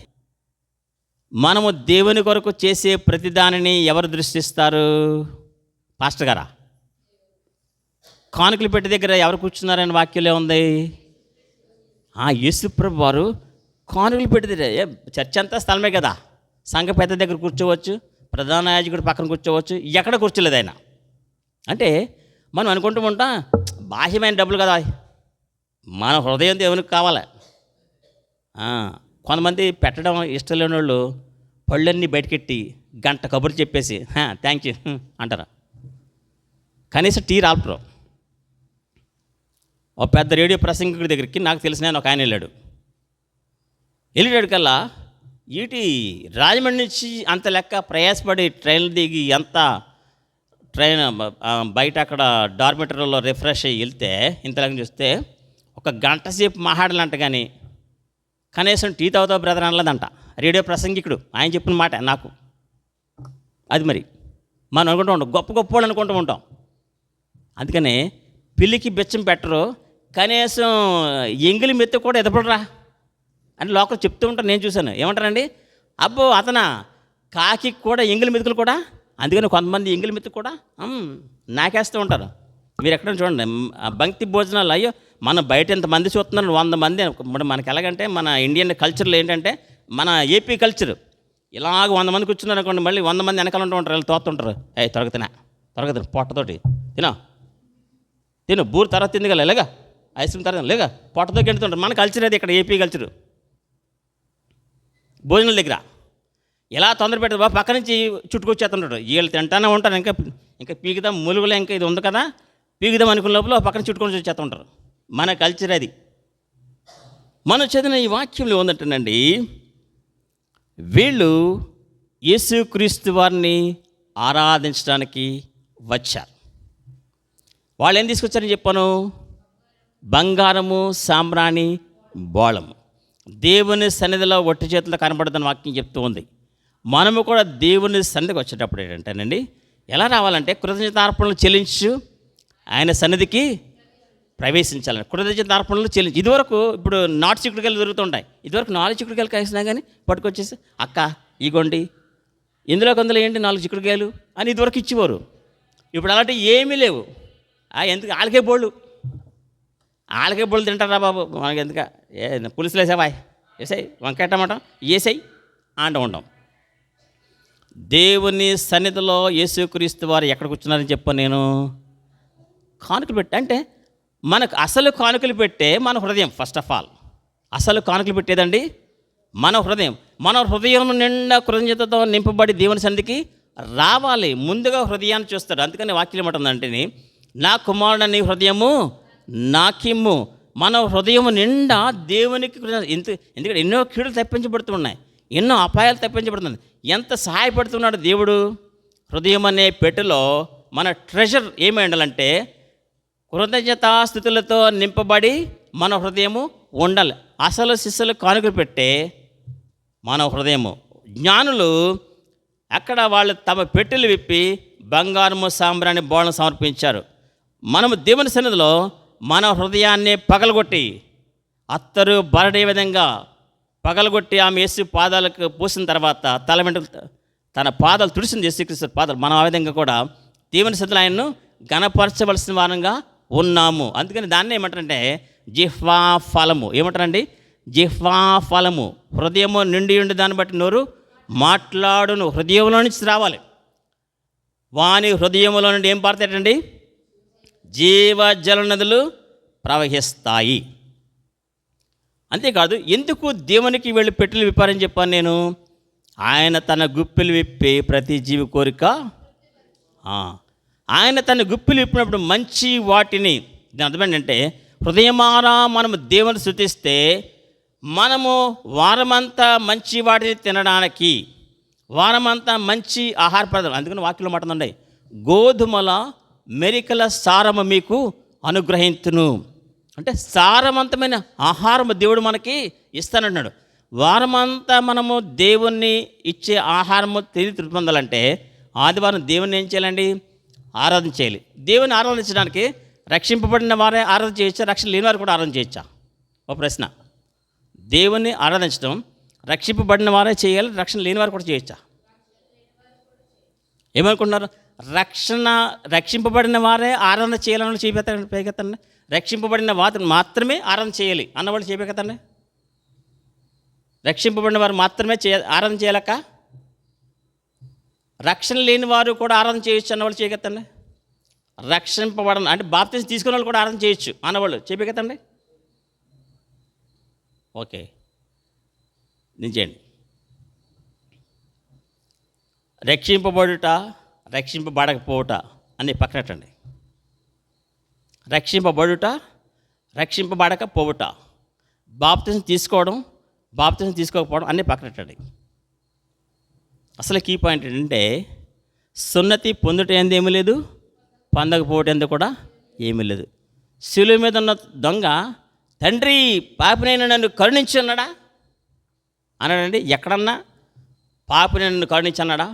మనము దేవుని కొరకు చేసే ప్రతి దానిని ఎవరు దృష్టిస్తారు? పాస్టర్ గారా? కానుకలు పెట్టి దగ్గర ఎవరు కూర్చున్నారని వాక్యంలో ఉంది. యేసుప్రభు వారు కానుకలు పెట్టి చర్చ్ అంతా స్థలమే కదా, సంఘ పెద్ద దగ్గర కూర్చోవచ్చు, ప్రధాన యాజకుడు పక్కన కూర్చోవచ్చు, ఎక్కడ కూర్చోలేదు ఆయన. అంటే మనం అనుకుంటూ ఉంటాం బాహ్యమైన డబ్బులు కదా, మన హృదయం దేవునికి కావాలి. కొంతమంది పెట్టడం ఇష్టం లేని వాళ్ళు పళ్ళన్నీ బయటకెట్టి గంట కబుర్లు చెప్పేసి థ్యాంక్ యూ అంటారు. కనీసం టీ రాల్పరు. ఒక పెద్ద రేడియో ప్రసంగికుడి దగ్గరికి నాకు తెలిసిన ఒక ఆయన వెళ్ళాడు కల్లా రాజమండ్రి నుంచి అంత లెక్క ప్రయాసపడి ట్రైన్లు దిగి ఎంత ట్రైన్ బయట అక్కడ డార్మెటరీలో రిఫ్రెష్ అయ్యి వెళ్తే ఇంతలాగా చూస్తే 1 గంట సేపు మాట్లాడాలంట, కానీ కనీసం టీ తాగుతావు బ్రదర్ అనలేదంట రేడియో ప్రసంగికుడు. ఆయన చెప్పిన మాట నాకు అది. మరి మనం అనుకుంటూ ఉంటాం గొప్ప వాళ్ళు అనుకుంటూ ఉంటాం. అందుకనే పిల్లికి బెచ్చం పెట్టరు, కనీసం ఎంగిలి మెత్త కూడా ఎదపడరా అని లోకల్ చెప్తూ ఉంటాను. నేను చూశాను. ఏమంటారండి? అబ్బో అతనా కాకి కూడా ఎంగిలి మెతుకులు కూడా. అందుకని కొంతమంది ఎంగిలి మెతుకు కూడా నాకేస్తూ ఉంటారు. మీరు ఎక్కడ చూడండి బంక్తి భోజనాలు. అయ్యో మన బయట ఎంతమంది చూస్తున్నారు, 100 మంది. మనకి ఎలాగంటే మన ఇండియన్ కల్చర్లో ఏంటంటే మన ఏపీ కల్చర్ ఇలాగ 100 మంది కూర్చున్నారు అనుకోండి, మళ్ళీ 100 మంది వెనకాల ఉంటూ ఉంటారు, వీళ్ళు తోస్తుంటారు. త్వరగతిన పొట్టతోటి తిను బూరు తర్వాత తింది కదా, లేగా ఐస్ క్రీమ్ తర్వాత లేగా పొట్టతో గెంటుతుంటారు. మన కల్చర్ అది ఇక్కడ ఏపీ కల్చరు. భోజనాల దగ్గర ఇలా తొందర పెట్టదు బాబు, పక్క నుంచి చుట్టుకొచ్చేస్తుంటాడు. వీళ్ళు తింటానే ఉంటారు, ఇంకా ఇంకా పీకుదాం ములుగులో ఇంకా ఇది ఉంది కదా పీకుదాం అనుకున్న లోపల పక్కన చుట్టుకొని వచ్చేస్తుంటారు. మన కల్చర్ అది. మనం చదివిన ఈ వాక్యంలో ఉందంటేనండి, వీళ్ళు యేసుక్రీస్తు వారిని ఆరాధించడానికి వచ్చారు. వాళ్ళు ఏం తీసుకొచ్చారని చెప్పాను? బంగారము, సాంబ్రాణి, బోళము. దేవుని సన్నిధిలో ఒట్టి చేతుల్లో కనబడుతున్న వాక్యం చెప్తూ ఉంది. మనము కూడా దేవుని సన్నిధికి వచ్చేటప్పుడు ఏంటంటేనండి, ఎలా రావాలంటే కృతజ్ఞతార్పణలు చెల్లించు ఆయన సన్నిధికి ప్రవేశించాలని. కృతజ్ఞతార్పణలు చెల్లించి, ఇదివరకు ఇప్పుడు 4 చిక్కుడుకాయలు దొరుకుతుంటాయి. ఇదివరకు 4 చిక్కుడుకాయలు కాసినా కానీ పట్టుకొచ్చేసి, అక్క ఇగోండి ఇందులో కొందరు ఏంటి 4 చిక్కుడుకాయలు అని ఇదివరకు ఇచ్చేవారు. ఇప్పుడు అలాంటివి ఏమీ లేవు. ఎందుకు ఆళ్ళకే బోళ్ళు తింటారా బాబు, మనకి ఎందుక పులుసులు వేసావా, వేసాయి వంకాయ టమాటా వేసాయి అంటూ ఉంటాం. దేవుని సన్నిధిలో యేసుక్రీస్తు వారు ఎక్కడ కూర్చున్నారని చెప్పాను నేను? కానుకలు పెట్టి, అంటే మనకు అసలు కానుకలు పెట్టే మన హృదయం. ఫస్ట్ ఆఫ్ ఆల్ అసలు కానుకలు పెట్టేదండి మన హృదయం. మన హృదయం నిండా కృతజ్ఞతతో నింపబడి దేవుని సన్నిధికి రావాలి. ముందుగా హృదయాన్ని చూస్తాడు. అందుకని వాక్యం ఏమంటుందంటే, నా కుమారుడు నీ హృదయము నాకిమ్ము. మన హృదయం నిండా దేవునికి ఎందుకంటే ఎన్నో కీడులు తప్పించబడుతున్నాయి, ఎన్నో అపాయాలు తప్పించబడుతుంది. ఎంత సహాయపడుతున్నాడు దేవుడు. హృదయం అనే పెట్టెలో మన ట్రెజర్ ఏమై ఉండాలంటే కృతజ్ఞతాస్థుతులతో నింపబడి మన హృదయము ఉండాలి. అసలు శిష్యులు కానుకలు పెట్టే మన హృదయము. జ్ఞానులు అక్కడ వాళ్ళు తమ పెట్టెలు విప్పి బంగారము, సాంబ్రాణి, బోళం సమర్పించారు. మనము దేవుని సన్నిధిలో మన హృదయాన్ని పగలగొట్టి, అత్తరు బరడే విధంగా పగలగొట్టి ఆమె యేసు పాదాలకు పూసిన తర్వాత తల వెంట్రుకలు తన పాదాలు తుడిసింది యేసుక్రీస్తు పాదాలు. మనం ఆ విధంగా కూడా దేవుని సన్నిధిలో ఆయన్ను గణపరచవలసిన వారంగా ఉన్నాము. అందుకని దాన్ని ఏమంటారంటే జిహ్వా ఫలము. ఏమంటారండి? జిహ్వా ఫలము. హృదయము నిండి ఉండి దాన్ని బట్టి నోరు మాట్లాడును. హృదయంలో నుంచి రావాలి. వాని హృదయంలో నుండి ఏం పారుతాయండి? జీవజల నదులు ప్రవహిస్తాయి. అంతేకాదు, ఎందుకు దేవునికి వెళ్ళి పెట్టెలు విప్పారని చెప్పాను నేను? ఆయన తన గుప్పెలు విప్పి ప్రతి జీవి కోరిక, ఆయన తన గుప్పెలు విప్పినప్పుడు మంచి వాటిని, దీని అర్థమేంటంటే హృదయమారా మనము దేవుని స్తుతిస్తే మనము వారమంతా మంచి వాటిని తినడానికి, వారమంతా మంచి ఆహార పదార్థాలు. అందుకని వాక్యంలో మాట్లాడండి, గోధుమల మెరికల సారము మీకు అనుగ్రహించును. అంటే సారవంతమైన ఆహారము దేవుడు మనకి ఇస్తానంటున్నాడు. వారమంతా మనము దేవుణ్ణి ఇచ్చే ఆహారము తిని తృప్తి పొందాలంటే ఆదివారం దేవుణ్ణి ఏం చేయాలండి? ఆరాధన చేయాలి. దేవుని ఆరాధించడానికి రక్షింపబడిన వారే ఆరాధన చేయొచ్చా? రక్షణ లేని వారు కూడా ఆరాధన చేయొచ్చా? ఒక ప్రశ్న. దేవుణ్ణి ఆరాధించడం రక్షింపబడిన వారే చేయాలి, రక్షణ లేని వారు కూడా చేయొచ్చా? ఏమనుకుంటున్నారు? రక్షింపబడిన వారే ఆరాధన చేయాలని చేయబెత్తండి. రక్షింపబడిన వారు మాత్రమే ఆరాధన చేయాలి అన్నవాళ్ళు చేయబెత్తండి. రక్షింపబడిన వారు మాత్రమే ఆరాధన చేయలేక, రక్షణ లేని వారు కూడా ఆరాధన చేయొచ్చు అన్నవాళ్ళు చేయగెత్తండి. రక్షింపబడిన అంటే బాప్తిసం తీసుకున్న వాళ్ళు కూడా ఆరాధన చేయొచ్చు అన్నవాళ్ళు చేయగెత్తండి. ఓకే, నిజండి. రక్షింపబడుట, రక్షింపబడకపోవుట అని పక్కనట్టండి. రక్షింపబడుట, రక్షింపబడకపోవుట, బాప్తిసం తీసుకోవడం, బాప్తిసం తీసుకోకపోవడం అన్నీ పక్కనట్టండి. అసలు కీ పాయింట్ ఏంటంటే సున్నతి పొందుట ఏంది ఏమీ లేదు, పొందకపోవటం ఏంది కూడా ఏమీ లేదు. శిలువ మీద ఉన్న దొంగ తండ్రి పాపినైనా నన్ను కరుణించి అన్నాడా? అన్నాడండి? ఎక్కడన్నా పాపిని నన్ను కరుణించి అన్నాడా?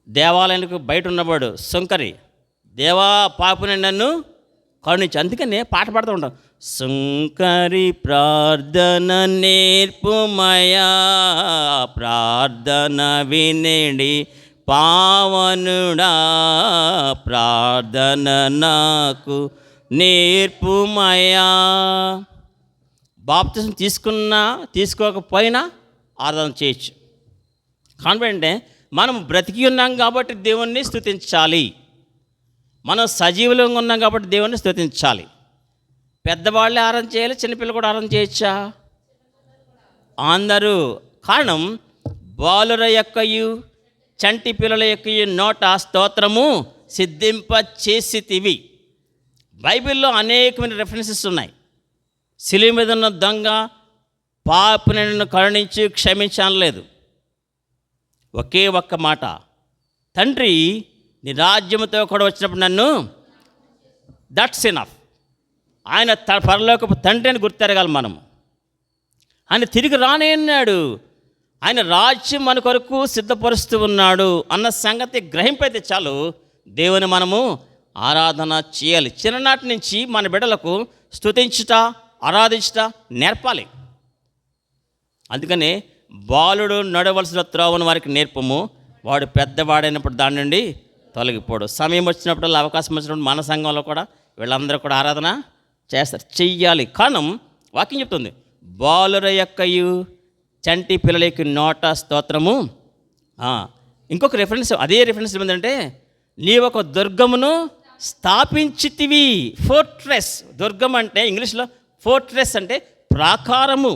దేవాలయానికి బయట ఉన్నవాడు సుంకరి, దేవా పాపిని నన్ను కరుణించి. అందుకనే పాట పాడుతూ ఉంటాం, సుంకరి ప్రార్థన నేర్పుమయా, ప్రార్థన వినేడి పావనుడా, ప్రార్థన నాకు నేర్పుమయా. బాప్తిసం తీసుకున్నా తీసుకోకపోయినా ఆరాధన చేయొచ్చు. కాన్ఫిడెంటే మనం బ్రతికి ఉన్నాం కాబట్టి దేవుణ్ణి స్తుతించాలి. మనం సజీవులంగా ఉన్నాం కాబట్టి దేవుణ్ణి స్తుతించాలి. పెద్దవాళ్ళే ఆరాధన చేయాలి, చిన్నపిల్లలు కూడా ఆరాధన చేయొచ్చా? అందరూ. కారణం బాలుర యొక్కయు చంటి పిల్లల యొక్కయు నోట స్తోత్రము సిద్ధింప చేసితివి. బైబిల్లో అనేకమైన రెఫరెన్సెస్ ఉన్నాయి. శిలువ మీద ఉన్న దొంగ పాపిని నన్ను కరుణించి క్షమించనలేదు. ఒకే ఒక్క మాట, తండ్రి నీ రాజ్యముతో కూడా వచ్చినప్పుడు నన్ను, దట్స్ ఎనఫ్. ఆయన పరలోకపు తండ్రి అని గుర్తెరగాలి మనము. ఆయన తిరిగి రానే అన్నాడు. ఆయన రాజ్యం మన కొరకు సిద్ధపరుస్తూ ఉన్నాడు అన్న సంగతి గ్రహింపైతే చాలు దేవుని మనము ఆరాధన చేయాలి. చిన్ననాటి నుంచి మన బిడ్డలకు స్తుతించుట, ఆరాధించుట నేర్పాలి. అందుకని బాలుడు నడవలసిన త్రోవను వారికి నేర్పము, వాడు పెద్దవాడైనప్పుడు దాని నుండి తొలగిపోడు. సమయం వచ్చినప్పుడు, అవకాశం వచ్చినప్పుడు మన సంఘంలో కూడా వీళ్ళందరూ కూడా ఆరాధన చేస్తారు, చెయ్యాలి. కారణం వాక్యం చెప్తుంది, బాలుర యొక్కయు చంటి పిల్లల యొక్క నోట స్తోత్రము. ఇంకొక రిఫరెన్స్, అదే రిఫరెన్స్ ఏంటంటే, నీ ఒక దుర్గమును స్థాపించితివి. ఫోర్ట్రెస్, దుర్గం అంటే ఇంగ్లీష్లో ఫోర్ట్రెస్ అంటే ప్రాకారము.